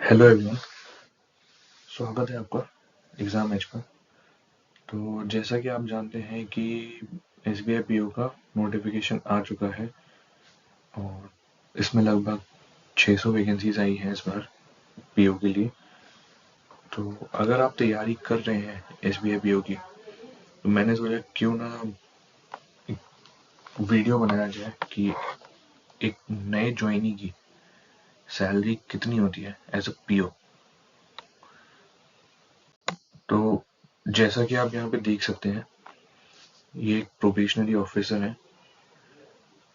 Hello everyone. स्वागत है आपका एग्ज़ाम एज पर। तो जैसा कि आप जानते हैं कि एसबीआई पीओ का नोटिफिकेशन आ चुका है और इसमें लगभग 600 वैकेंसीज आई हैं इस बार पीओ के लिए। तो अगर आप तैयारी कर रहे हैं एसबीआई पीओ की, तो मैंने सोचा क्यों ना एक वीडियो बनाया जाए कि एक नए ज्वाइनी की सैलरी कितनी होती है एज अ पीओ। तो जैसा कि आप यहाँ पे देख सकते हैं, ये एक प्रोबेशनरी ऑफिसर है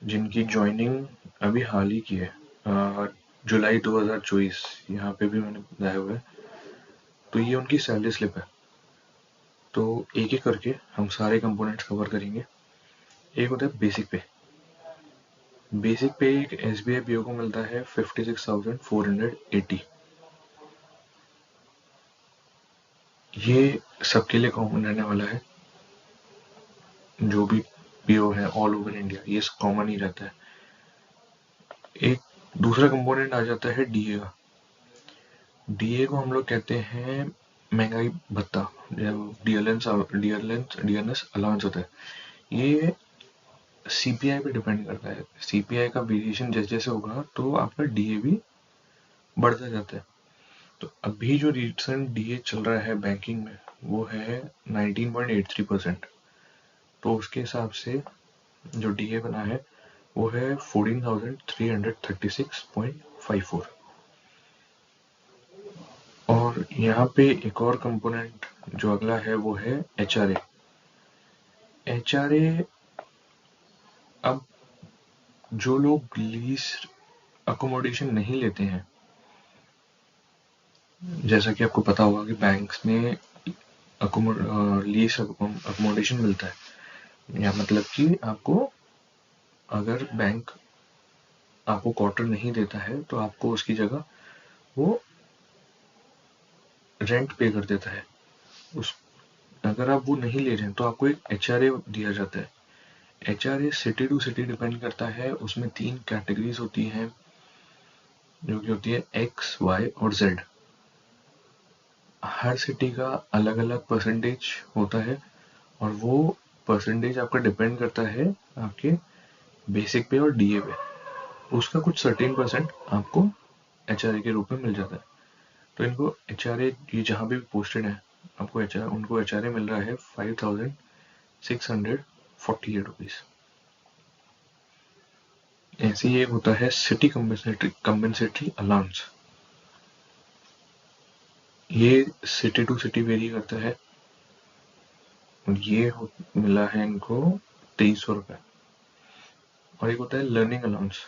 जिनकी ज्वाइनिंग अभी हाल ही की है, जुलाई 2024। यहाँ पे भी मैंने बताया हुआ है। तो ये उनकी सैलरी स्लिप है। तो एक एक करके हम सारे कंपोनेंट्स कवर करेंगे। एक होता है बेसिक पे। बेसिक पे एक एसबीआई पीओ को मिलता है 56,480। ये सबके लिए कॉमन रहने वाला है। जो भी पीओ है ऑल ओवर इंडिया ये कॉमन ही रहता है। एक दूसरा कंपोनेंट आ जाता है डीए का। डीए को हम लोग कहते हैं महंगाई भत्ता, डीएनएस अलाउंस होता है। ये सीपीआई पे डिपेंड करता है। सीपीआई का वेरिएशन जैसे जैसे होगा तो आपका डीए भी बढ़ता जाता है। तो अभी जो रिसेंट डीए चल रहा है बैंकिंग में वो है 19.83%। तो उसके हिसाब से जो डीए बना है वो है 14,336.54। और यहाँ पे एक और कंपोनेंट जो अगला है वो है एचआरए। एचआरए, अब जो लोग लीज अकोमोडेशन नहीं लेते हैं, जैसा कि आपको पता होगा कि बैंक्स में लीज अकोमोडेशन मिलता है, या मतलब कि आपको अगर बैंक आपको क्वार्टर नहीं देता है तो आपको उसकी जगह वो रेंट पे कर देता है। उस अगर आप वो नहीं ले रहे हैं तो आपको एक एचआरए दिया जाता है। HRA city to city depend करता है। उसमें 3 कैटेगरीज होती हैं जो कि होती है एक्स, वाई और जेड। हर सिटी का अलग अलग परसेंटेज होता है और वो परसेंटेज आपका डिपेंड करता है आपके बेसिक पे और डीए पे। उसका कुछ सर्टेन परसेंट आपको एचआरए के रूप में मिल जाता है। तो इनको एचआरए, ये जहाँ भी पोस्टेड है आपको उनको एचआरए मिल रहा है 5,648 रुपीज। ऐसे ही एक होता है सिटी कंपेंसेटरी अलाउंस। ये सिटी टू सिटी वेरी करता है और ये मिला है इनको 2300 रुपये। और एक होता है लर्निंग अलाउंस,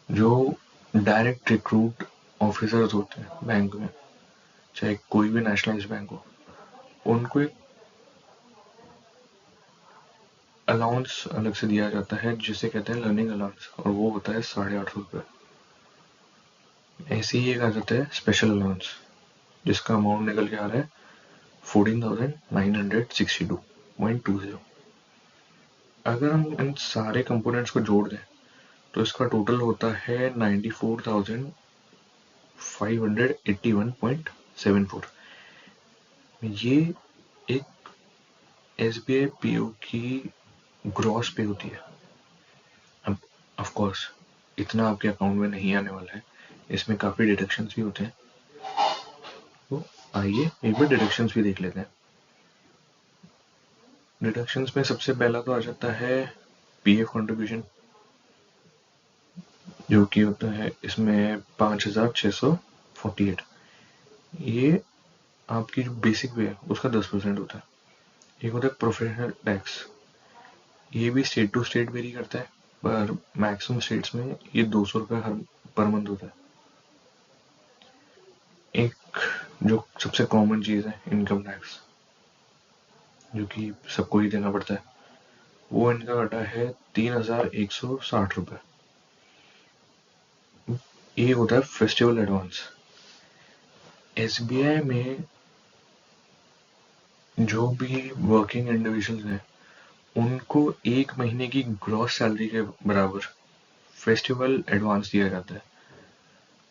जो डायरेक्ट रिक्रूट ऑफिसर्स होते हैं बैंक में, चाहे कोई भी नेशनलाइज बैंक हो, उनको एक अलाउंस अलग से दिया जाता है जिसे कहते हैं लर्निंग अलाउंस, और वो होता है 850 रुपये। ऐसे ही एक आ जाता है स्पेशल अलाउंस जिसका अमाउंट निकल के आ रहा है 14,962.20। अगर हम इन सारे कंपोनेंट्स को जोड़ दें तो इसका टोटल होता है 94,581.74। ये एक एसबीआई पीओ की ग्रॉस पे होती है। अब ऑफ कोर्स इतना आपके अकाउंट में नहीं आने वाला है, इसमें काफ़ी डिडक्शंस भी होते हैं। तो आइए एक बार डिडक्शंस भी देख लेते हैं। डिडक्शंस में सबसे पहला तो आ जाता है पीएफ कंट्रीब्यूशन, जो कि होता है इसमें 5,648। ये आपकी जो बेसिक पे है उसका 10% होता है। एक होता है प्रोफेशनल टैक्स। ये भी स्टेट टू स्टेट वेरी करता है, पर मैक्सिमम स्टेट्स में ये 200 रुपये हर पर मंथ होता है। एक जो सबसे कॉमन चीज़ है इनकम टैक्स, जो कि सबको ही देना पड़ता है, वो इनका कटा है 3,160 रुपये। ये होता है फेस्टिवल एडवांस। एसबीआई में जो भी वर्किंग इंडिविजुअल्स हैं उनको 1 महीने की ग्रॉस सैलरी के बराबर फेस्टिवल एडवांस दिया जाता है।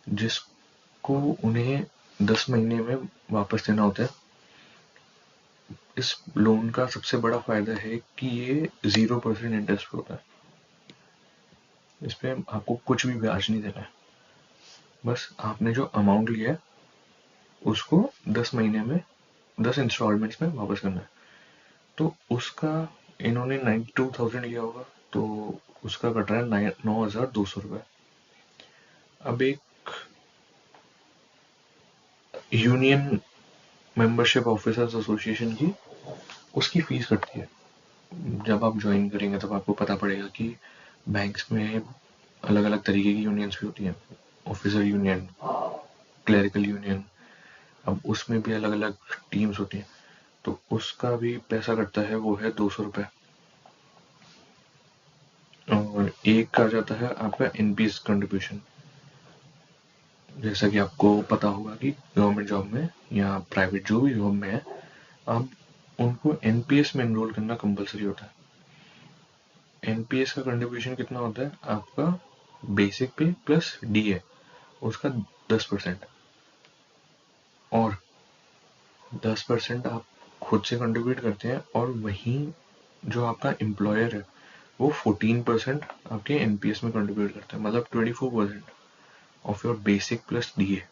जिसको उन्हें 10 महीने में वापस देना होता है। इस लोन का सबसे बड़ा फायदा है कि ये 0% इंटरेस्ट पे होता है। इस पे आपको कुछ भी ब्याज नहीं देना है, बस आपने जो अमाउंट लिया है उसको 10 महीने में 10 इंस्टॉलमेंट्स में वापस करना है। तो उसका इन्होंने 92,000 लिया होगा, तो उसका कट रहा है 9,200 रुपये। अब एक यूनियन मेंबरशिप ऑफिसर्स एसोसिएशन की उसकी फीस कटती है। जब आप ज्वाइन करेंगे तब आपको पता पड़ेगा कि बैंक्स में अलग अलग तरीके की यूनियंस भी होती हैं, ऑफिसर यूनियन, क्लरिकल यूनियन, अब उसमें भी अलग अलग टीम्स होती हैं। तो उसका भी पैसा कटता है, वो है 200 रुपये। और एक का जाता है आपका एनपीएस कंट्रीब्यूशन। जैसा कि आपको पता होगा कि गवर्नमेंट जॉब में या प्राइवेट जो भी जॉब में है, आप उनको एनपीएस में एनरोल करना कंपलसरी होता है। एनपीएस का कंट्रीब्यूशन कितना होता है आपका? बेसिक पे प्लस डीए, उसका 10%। और 10% आप खुद से कंट्रीब्यूट करते हैं, और वहीं जो आपका एम्प्लॉयर है वो 14% आपके एनपीएस में कंट्रीब्यूट करता है। मतलब 24% of your basic plus DA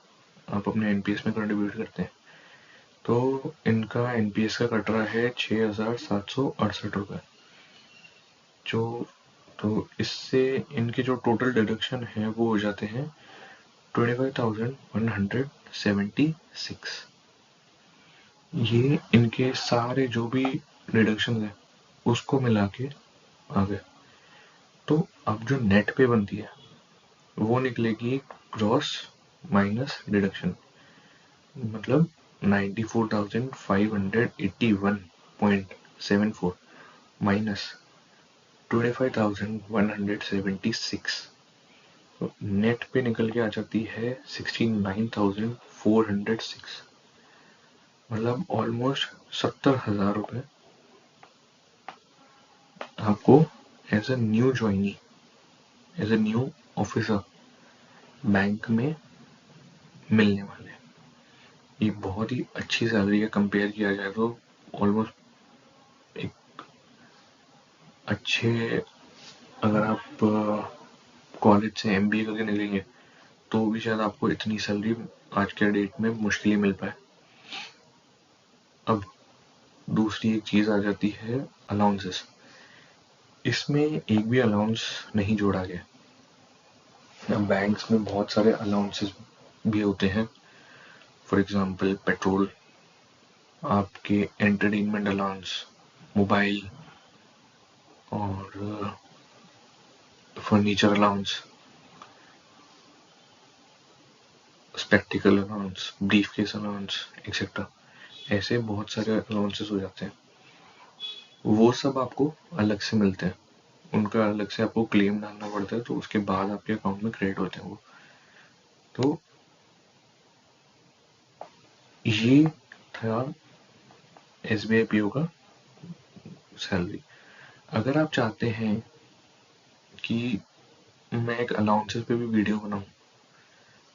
आप अपने एनपीएस में कंट्रीब्यूट करते हैं। तो इनका एनपीएस का कट रहा है 6,768 रुपये। जो तो इससे इनके जो टोटल डिडक्शन है वो हो जाते हैं 25,176। ये इनके सारे जो भी डिडक्शन है उसको मिला के आ गए। तो अब जो नेट पे बनती है वो निकलेगी ग्रॉस माइनस डिडक्शन, मतलब 94,581.74 माइनस 25,176। तो नेट पे निकल के आ जाती है 69,406। मतलब ऑलमोस्ट 70,000 रुपये आपको as a new joinee, as a new officer bank में मिलने वाले हैं। ये बहुत ही अच्छी सैलरी है, कंपेयर किया जाए तो ऑलमोस्ट एक अच्छे, अगर आप कॉलेज से एमबीए करके निकलेंगे तो भी शायद आपको इतनी सैलरी आज के डेट में मुश्किल ही मिल पाए। अब दूसरी एक चीज आ जाती है अलाउंसेस। इसमें एक भी अलाउंस नहीं जोड़ा गया। बैंक्स में बहुत सारे अलाउंसेस भी होते हैं, फॉर एग्जांपल पेट्रोल, आपके एंटरटेनमेंट अलाउंस, मोबाइल, और furniture allowance, spectacled allowance, brief case allowance, etcetera. ऐसे बहुत सारे अलाउंसेस हो जाते हैं। वो सब आपको अलग से मिलते हैं, उनका अलग से आपको क्लेम डालना पड़ता है, तो उसके बाद आपके अकाउंट में क्रेडिट होते हैं वो। तो ये था एसबीआई पीओ का सैलरी। अगर आप चाहते हैं कि मैं एक अलाउंसेस पे भी वीडियो बनाऊं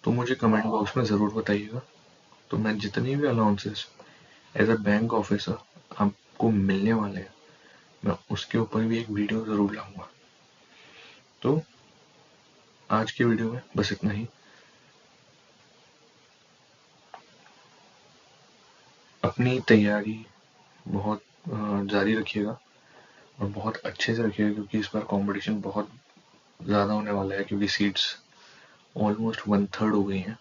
तो मुझे कमेंट बॉक्स में ज़रूर बताइएगा। तो मैं जितनी भी allowances as a bank officer आपको मिलने वाले हैं, मैं उसके ऊपर भी एक वीडियो ज़रूर लाऊंगा। तो आज के वीडियो में बस इतना ही। अपनी तैयारी बहुत जारी रखिएगा और बहुत अच्छे से रखिएगा, क्योंकि इस बार कंपटीशन बहुत ज़्यादा होने वाला है, क्योंकि सीट्स ऑलमोस्ट 1/3 हो गई हैं,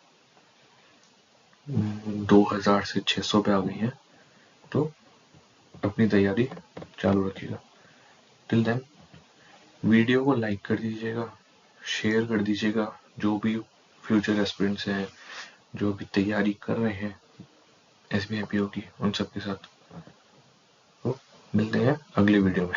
2,000 से 600 पे आ गई हैं। तो अपनी तैयारी चालू रखिएगा। टिल देन वीडियो को लाइक कर दीजिएगा, शेयर कर दीजिएगा, जो भी फ्यूचर एस्पिरेंट्स हैं, जो भी तैयारी कर रहे हैं एसबीआई पीओ की, उन सबके साथ। तो मिलते हैं अगले वीडियो में।